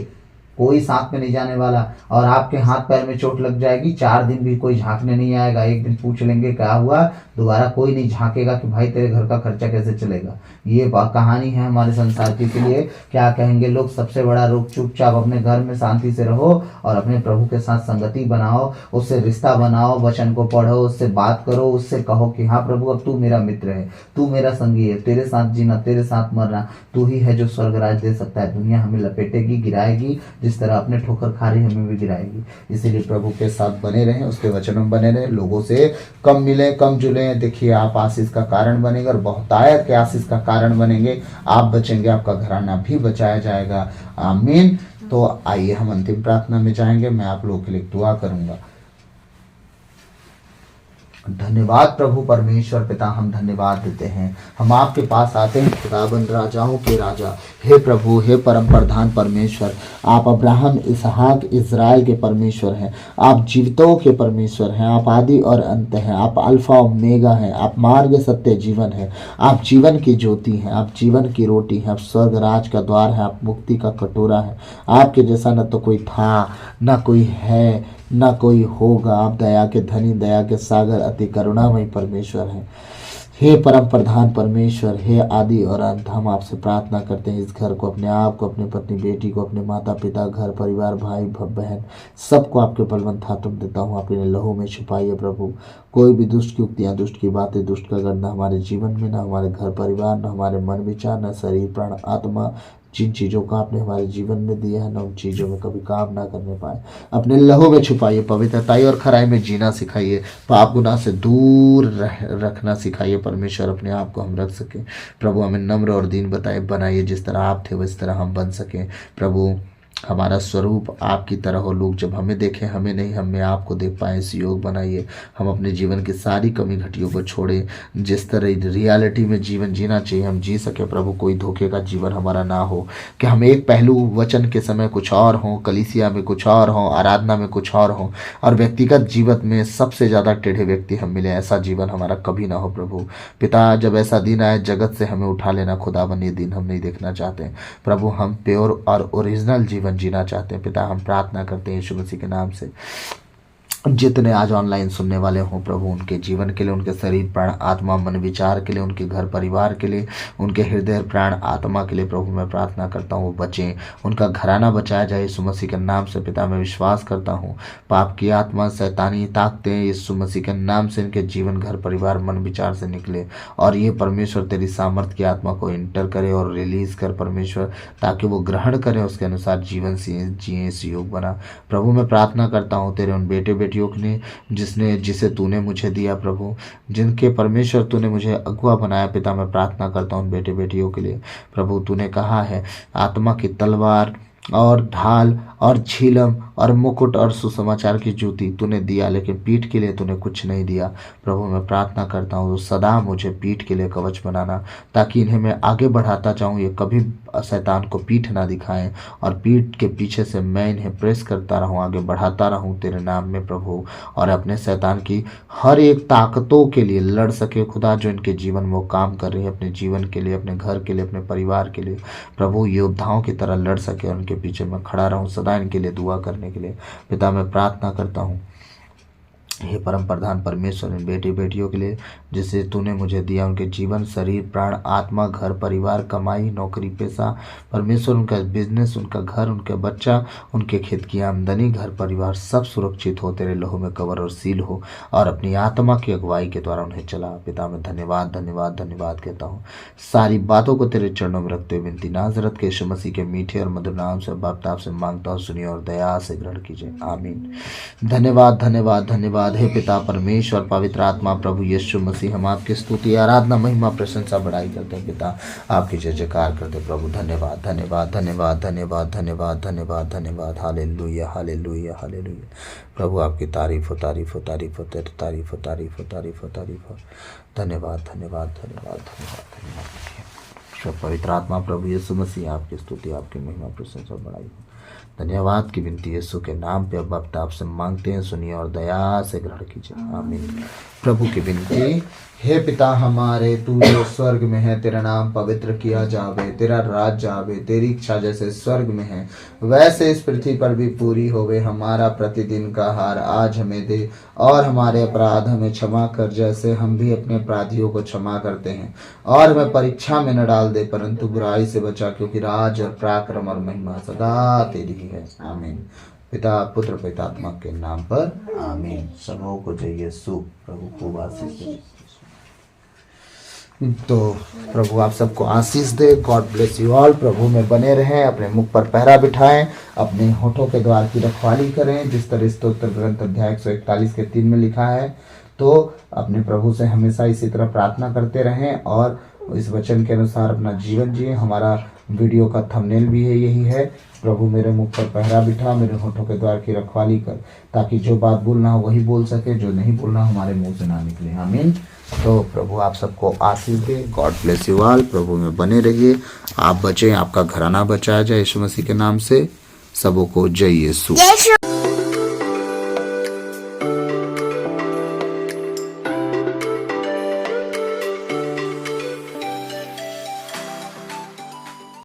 Speaker 1: कोई साथ में नहीं जाने वाला। और आपके हाथ पैर में चोट लग जाएगी, 4 दिन भी कोई झांकने नहीं आएगा। एक दिन पूछ लेंगे क्या हुआ, दोबारा कोई नहीं झांकेगा कि भाई तेरे घर का खर्चा कैसे चलेगा। ये कहानी है हमारे संसार की। लिए क्या कहेंगे लोग, सबसे बड़ा रोग, चुपचाप अपने घर में शांति से रहो और अपने प्रभु के साथ संगति बनाओ, उससे रिश्ता बनाओ, वचन को पढ़ो, उससे बात करो, उससे कहो कि हाँ प्रभु अब तू मेरा मित्र है, तू मेरा संगी है, तेरे साथ जीना, तेरे साथ मरना, तू ही है जो स्वर्ग राज दे सकता है। दुनिया हमें लपेटेगी, गिराएगी, जिस तरह अपने ठोकर खा रही हमें भी गिराएगी। इसीलिए प्रभु के साथ बने रहें, उसके वचनों में बने रहें, लोगों से कम मिले, कम जुले। देखिए आप आशीष का कारण बनेंगे और बहुतायत के आशीष का कारण बनेंगे। आप बचेंगे, आपका घराना भी बचाया जाएगा। आमीन। तो आइए हम अंतिम प्रार्थना में जाएंगे। मैं आप लोगों के लिए दुआ करूंगा। धन्यवाद प्रभु परमेश्वर पिता, हम धन्यवाद देते हैं। हम आपके पास आते हैं खुदाबंद, राजाओं के राजा, हे प्रभु, हे परम प्रधान परमेश्वर। आप अब्राहम, इसहाक, इज़राइल के परमेश्वर हैं। आप जीवितों के परमेश्वर हैं। आप आदि और अंत हैं। आप अल्फा ओमेगा हैं। आप मार्ग, सत्य, जीवन हैं। आप जीवन की ज्योति हैं। आप जीवन की रोटी हैं। आप स्वर्ग राज का द्वार है। आप मुक्ति का कटोरा है। आपके जैसा न तो कोई था, न कोई है, न कोई होगा। आप दया के धनी, दया के सागर, अति करुणामय परमेश्वर हैं। हे परम प्रधान परमेश्वर, हे आदि और अंत, हम आपसे प्रार्थना करते हैं इस घर को, अपने आप को, अपनी पत्नी बेटी को, अपने माता पिता, घर परिवार, भाई बहन, सबको आपके बलवंत हाथों में देता हूँ। अपने लहू में छुपाइए प्रभु। कोई भी दुष्ट की उक्तियाँ, दुष्ट की बातें, दुष्ट का गंध हमारे जीवन में, ना हमारे घर परिवार, ना हमारे मन विचार, ना शरीर प्राण आत्मा, जिन चीज़ों का आपने हमारे जीवन में दिया है, ना उन चीज़ों में कभी काम ना करने पाए। अपने लहू में छुपाइए, पवित्रताई और खराई में जीना सिखाइए, पाप गुनाह से दूर रखना सिखाइए परमेश्वर। अपने आप को हम रख सकें प्रभु, हमें नम्र और दीन बनाइए, जिस तरह आप थे उस तरह हम बन सकें प्रभु। हमारा स्वरूप आपकी तरह हो, लोग जब हमें देखें, हमें नहीं, हमें आपको देख पाए, इस योग बनाइए। हम अपने जीवन की सारी कमी घटियों को छोड़ें, जिस तरह रियलिटी में जीवन जीना चाहिए हम जी सके प्रभु। कोई धोखे का जीवन हमारा ना हो कि हम एक पहलू वचन के समय कुछ और हों, कलीसिया में कुछ और हों, आराधना में कुछ और हों, और व्यक्तिगत जीवन में सबसे ज़्यादा टेढ़े व्यक्ति हम मिले। ऐसा जीवन हमारा कभी ना हो प्रभु पिता। जब ऐसा दिन आए जगत से हमें उठा लेना खुदावन, ये दिन हम नहीं देखना चाहते प्रभु। हम प्योर और ओरिजिनल जीवन जीना चाहते हैं पिता। हम प्रार्थना करते हैं यीशु मसीह के नाम से। जितने आज ऑनलाइन सुनने वाले हों प्रभु, उनके जीवन के लिए, उनके शरीर प्राण आत्मा मन विचार के लिए, उनके घर परिवार के लिए, उनके हृदय प्राण आत्मा के लिए प्रभु मैं प्रार्थना करता हूँ वो बचें, उनका घराना बचाया जाए यीशु मसीह के नाम से पिता। मैं विश्वास करता हूँ पाप की आत्मा, शैतानी ताकतें यीशु मसीह के नाम से इनके जीवन, घर परिवार, मन विचार से निकले, और ये परमेश्वर तेरी सामर्थ की आत्मा को इंटर करे और रिलीज कर परमेश्वर, ताकि वो ग्रहण करें, उसके अनुसार जीवन जिए, इस योग बना प्रभु। मैं प्रार्थना करता हूँ तेरे उन बेटे बेटियों ने जिसे तूने मुझे दिया प्रभु, जिनके परमेश्वर तूने मुझे अगुआ बनाया पिता। मैं प्रार्थना करता हूँ बेटे बेटियों के लिए प्रभु। तूने कहा है आत्मा की तलवार और ढाल और झीलम और मुकुट और सुसमाचार की जूती तूने दिया, लेकिन पीठ के लिए तूने कुछ नहीं दिया प्रभु। मैं प्रार्थना करता हूँ सदा मुझे पीठ के लिए कवच बनाना, ताकि इन्हें मैं आगे बढ़ाता जाऊँ, ये कभी शैतान को पीठ ना दिखाएं, और पीठ के पीछे से मैं इन्हें प्रेस करता रहूँ, आगे बढ़ाता रहूँ तेरे नाम में प्रभु, और अपने शैतान की हर एक ताकतों के लिए लड़ सके खुदा, जो इनके जीवन में वो काम कर रही है, अपने जीवन के लिए, अपने घर के लिए, अपने परिवार के लिए प्रभु, योद्धाओं की तरह लड़ सके, और उनके पीछे मैं खड़ा रहूँ सदा इनके लिए दुआ करने के लिए पिता। मैं प्रार्थना करता हूँ हे परम प्रधान परमेश्वर, इन बेटे बेटियों के लिए जिसे तूने मुझे दिया, उनके जीवन, शरीर, प्राण, आत्मा, घर परिवार, कमाई, नौकरी पेशा, परमेश्वर उनका बिजनेस, उनका घर, उनके बच्चा, उनके खेत की आमदनी, घर परिवार सब सुरक्षित हो, तेरे लहू में कवर और सील हो, और अपनी आत्मा की अगुवाई के द्वारा उन्हें चला। पिता मैं धन्यवाद धन्यवाद धन्यवाद कहता हूँ। सारी बातों को तेरे चरणों में रखते हुए विनती नाजरत के यीशु मसीह के मीठे और मधुर नाम से बाप आपसे मांगता हूँ, सुनिए और दया से ग्रहण कीजिए। आमीन। धन्यवाद धन्यवाद धन्यवाद। हे पिता परमेश्वर, पवित्र आत्मा, प्रभु यीशु मसीह, हम आपकी स्तुति, आराधना, महिमा, प्रशंसा, बड़ाई करते हैं। पिता आपकी जय जयकार करते हैं। प्रभु धन्यवाद धन्यवाद धन्यवाद धन्यवाद धन्यवाद धन्यवाद धन्यवाद। Hallelujah hallelujah hallelujah. प्रभु आपकी तारीफ हो तारीफ हो तारीफ हो तारीफ हो तारीफ हो तारीफ हो तारीफ हो। धन्यवाद धन्यवाद धन्यवाद धन्यवाद धन्यवाद। पवित्र आत्मा, प्रभु यीशु मसीह, आपकी स्तुति, आपकी महिमा, प्रशंसा, बड़ाई हो। धन्यवाद की विनती यीशु के नाम पे अब आपसे मांगते हैं, सुनिए और दया से ग्रहण कीजिए। आमीन। प्रभु की विनती। हे पिता हमारे, तू जो स्वर्ग में है, तेरा नाम पवित्र किया जावे, तेरा राज्य आवे, तेरी इच्छा जैसे स्वर्ग में है वैसे इस पृथ्वी पर भी पूरी होवे। हमारा प्रतिदिन का आहार आज हमें दे, और हमारे अपराध हमें क्षमा कर, जैसे हम भी अपने अपराधियों को क्षमा करते हैं, और हमें परीक्षा में न डाल दे, परंतु बुराई से बचा, क्योंकि राज और पराक्रम और महिमा सदा तेरी है। आमीन। पिता पुत्र पवित्र आत्मा के नाम पर आमीन। सबों को जय यीशु। प्रभु खूब आशीष दे। तो प्रभु आप सबको आशीष दे। God bless you all. प्रभु में बने रहें, अपने मुख पर पहरा बिठाएं, अपने होठों के द्वार की रखवाली करें, जिस तरह स्तोत्र ग्रंथ अध्याय 141 के 3 में लिखा है। तो अपने प्रभु से हमेशा इसी तरह प्रार्थना करते रहें और इस वचन के अनुसार अपना जीवन जिए। हमारा वीडियो का थंबनेल भी है, यही है, प्रभु मेरे मुख पर पहरा बिठा, मेरे होठों के द्वार की रखवाली कर, ताकि जो बात बोलना हो वही बोल सके, जो नहीं बोलना हमारे मुंह से ना निकले। आमीन। तो प्रभु आप सबको आशीष दे। God bless you all. प्रभु में बने रहिए, आप बचें, आपका घराना बचाया जाए यीशु मसीह के नाम से। सबों को जय यीशु।